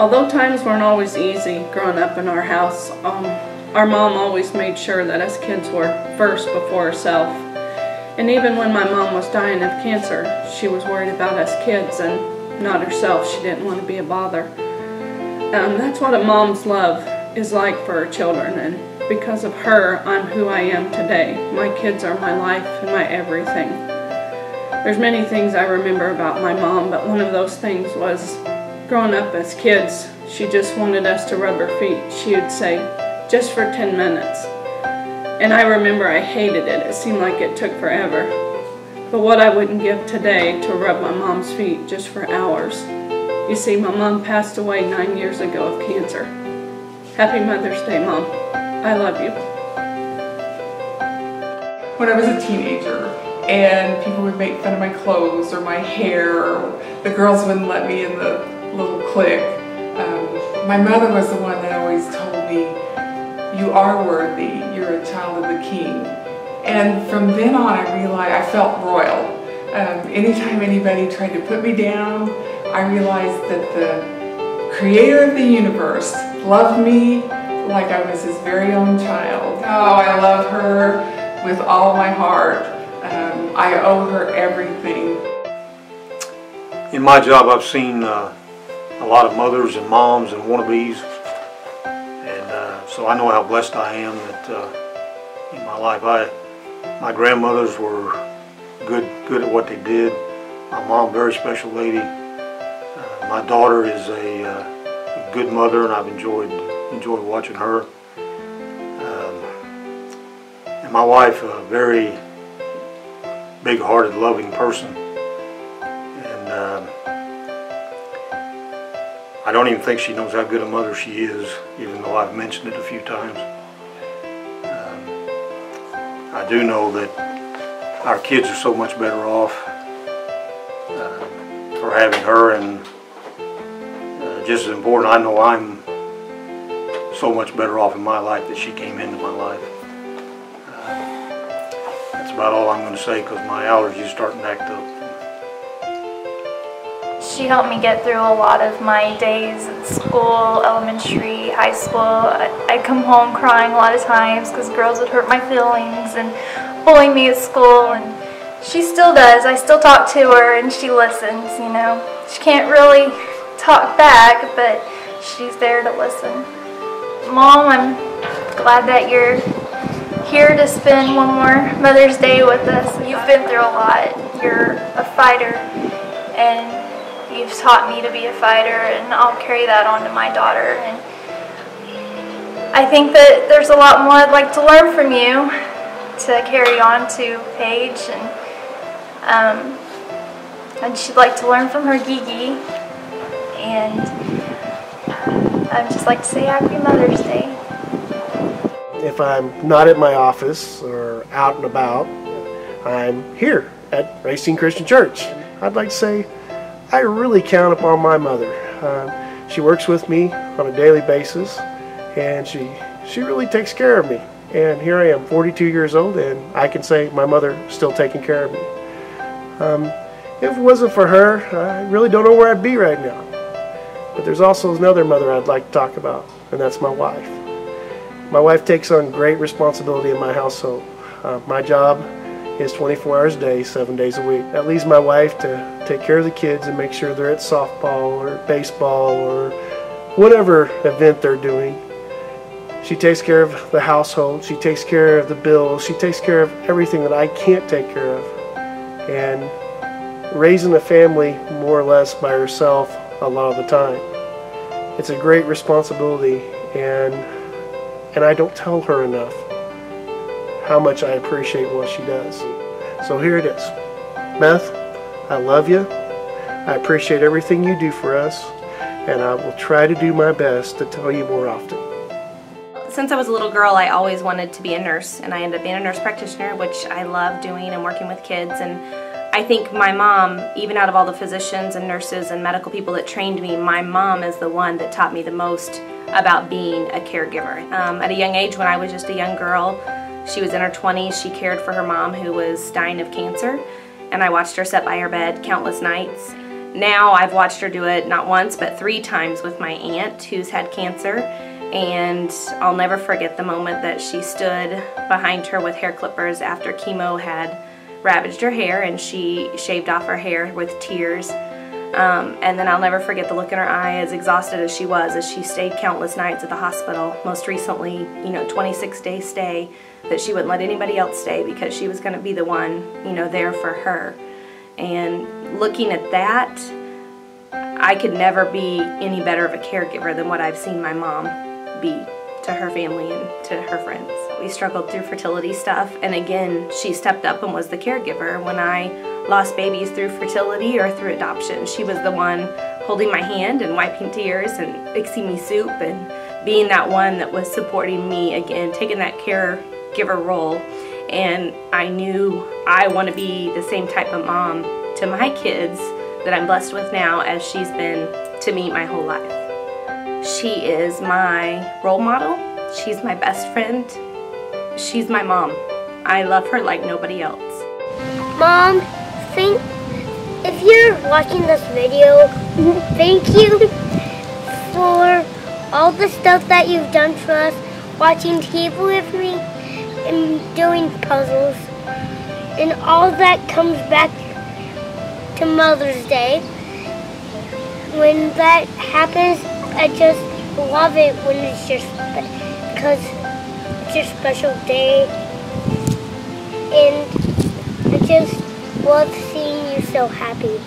Although times weren't always easy growing up in our house, our mom always made sure that us kids were first before herself. And even when my mom was dying of cancer, she was worried about us kids and not herself. She didn't want to be a bother. That's what a mom's love is like for her children, and because of her, I'm who I am today. My kids are my life and my everything. There's many things I remember about my mom, but one of those things was growing up as kids, she just wanted us to rub her feet. She would say, just for 10 minutes. And I remember I hated it. It seemed like it took forever. But what I wouldn't give today to rub my mom's feet just for hours. You see, my mom passed away 9 years ago of cancer. Happy Mother's Day, Mom. I love you. When I was a teenager and people would make fun of my clothes or my hair, or the girls wouldn't let me in the little clique, my mother was the one that always told me, you are worthy, you're a child of the King. And from then on I realized I felt royal. Anytime anybody tried to put me down, I realized that the creator of the universe loved me like I was his very own child. Oh, I love her with all my heart. I owe her everything. In my job, I've seen a lot of mothers and moms and wannabes, and so I know how blessed I am that in my life, my grandmothers were good at what they did. My mom, very special lady. My daughter is a good mother, and I've enjoyed watching her. And my wife, a very big-hearted, loving person. And I don't even think she knows how good a mother she is, even though I've mentioned it a few times. I do know that our kids are so much better off for having her, and just as important, I know I'm so much better off in my life that she came into my life. That's about all I'm going to say, because my allergies are starting to act up. She helped me get through a lot of my days at school, elementary, high school. I'd come home crying a lot of times because girls would hurt my feelings and bully me at school, and she still does. I still talk to her and she listens, you know. She can't really talk back, but she's there to listen. Mom, I'm glad that you're here to spend one more Mother's Day with us. You've been through a lot. You're a fighter, and you've taught me to be a fighter, and I'll carry that on to my daughter. And I think that there's a lot more I'd like to learn from you to carry on to Paige, and she'd like to learn from her Gigi. And I'd just like to say Happy Mother's Day. If I'm not at my office or out and about, I'm here at Racine Christian Church. I'd like to say I really count upon my mother. She works with me on a daily basis, and she really takes care of me. And here I am, 42 years old, and I can say my mother still taking care of me. If it wasn't for her, I really don't know where I'd be right now. But there's also another mother I'd like to talk about, and that's my wife. My wife takes on great responsibility in my household. My job is 24 hours a day, 7 days a week. That leaves my wife to take care of the kids and make sure they're at softball or baseball or whatever event they're doing. She takes care of the household, she takes care of the bills, she takes care of everything that I can't take care of. And raising a family more or less by herself a lot of the time. It's a great responsibility, and I don't tell her enough how much I appreciate what she does. So here it is. Beth, I love you. I appreciate everything you do for us, and I will try to do my best to tell you more often. Since I was a little girl, I always wanted to be a nurse, and I ended up being a nurse practitioner, which I love doing and working with kids. And I think my mom, even out of all the physicians and nurses and medical people that trained me, my mom is the one that taught me the most about being a caregiver. At a young age, when I was just a young girl, she was in her 20s, she cared for her mom who was dying of cancer, and I watched her sit by her bed countless nights. now I've watched her do it not once but 3 times with my aunt who's had cancer, and I'll never forget the moment that she stood behind her with hair clippers after chemo had ravaged her hair, and she shaved off her hair with tears. And then I'll never forget the look in her eye, as exhausted as she was, as she stayed countless nights at the hospital. Most recently, 26-day stay, that she wouldn't let anybody else stay because she was going to be the one, there for her. And looking at that, I could never be any better of a caregiver than what I've seen my mom be to her family and to her friends. We struggled through fertility stuff, and again, she stepped up and was the caregiver when I lost babies through fertility or through adoption. She was the one holding my hand and wiping tears and fixing me soup and being that one that was supporting me, again, taking that caregiver role. And I knew I want to be the same type of mom to my kids that I'm blessed with now as she's been to me my whole life. She is my role model. She's my best friend. She's my mom. I love her like nobody else. Mom, if you're watching this video, thank you for all the stuff that you've done for us, watching TV with me and doing puzzles, and all that comes back to Mother's Day. When that happens, I just love it when it's just because it's your special day, and I just love seeing you so happy.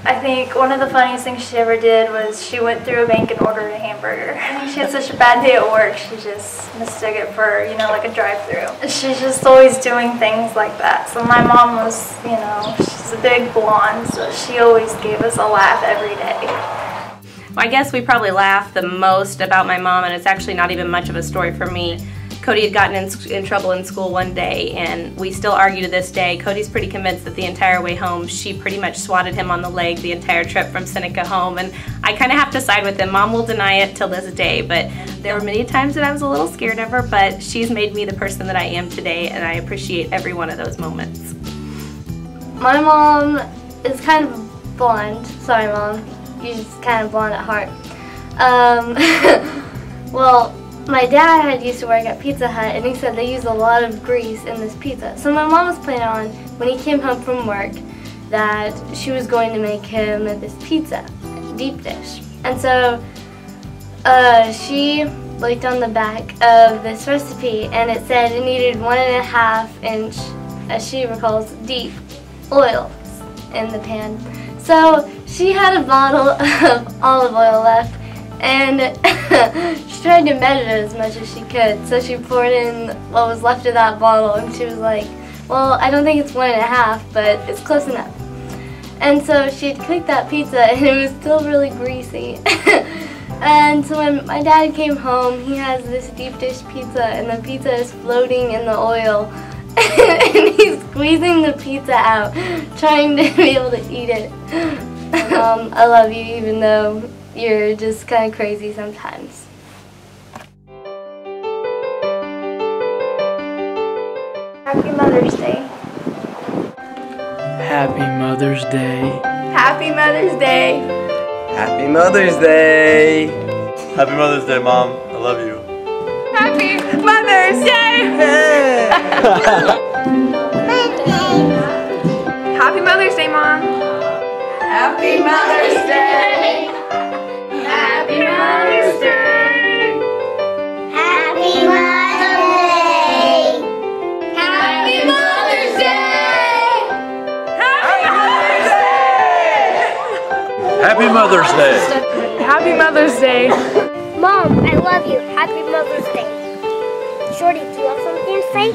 I think one of the funniest things she ever did was she went through a bank and ordered a hamburger. She had such a bad day at work, she just mistook it for, like a drive-thru. She's just always doing things like that. So my mom was, she's a big blonde, so she always gave us a laugh every day. I guess we probably laugh the most about my mom, and it's actually not even much of a story for me. Cody had gotten in trouble in school one day, and we still argue to this day. Cody's pretty convinced that the entire way home she pretty much swatted him on the leg the entire trip from Seneca home, and I kind of have to side with him. Mom will deny it till this day, but there were many times that I was a little scared of her, but she's made me the person that I am today, and I appreciate every one of those moments. My mom is kind of blonde. Sorry, Mom. You're just kind of blonde at heart. Well, my dad used to work at Pizza Hut, and he said they use a lot of grease in this pizza. So my mom was planning on, when he came home from work, that she was going to make him this pizza, deep dish. And so she looked on the back of this recipe, and it said it needed 1.5 inch, as she recalls, deep oil in the pan. So she had a bottle of olive oil left, and she tried to measure as much as she could. So she poured in what was left of that bottle, and she was like, well, I don't think it's 1.5, but it's close enough. And so she had cooked that pizza, and it was still really greasy. And so when my dad came home, he has this deep dish pizza, and the pizza is floating in the oil. And he's squeezing the pizza out, trying to be able to eat it. I love you, even though you're just kind of crazy sometimes. Happy Mother's Day. Happy Mother's Day. Happy Mother's Day. Happy Mother's Day. Happy Mother's Day, Mom. I love you. Happy Mother's Day! Happy Mother's Day, Mom! Happy Mother's Day! Happy Mother's Day! Happy Mother's Day! Happy Mother's Day! Happy Mother's Day! Happy Mother's Day! Mom, I love you. Happy Mother's Day. Shorty, do you have something to say?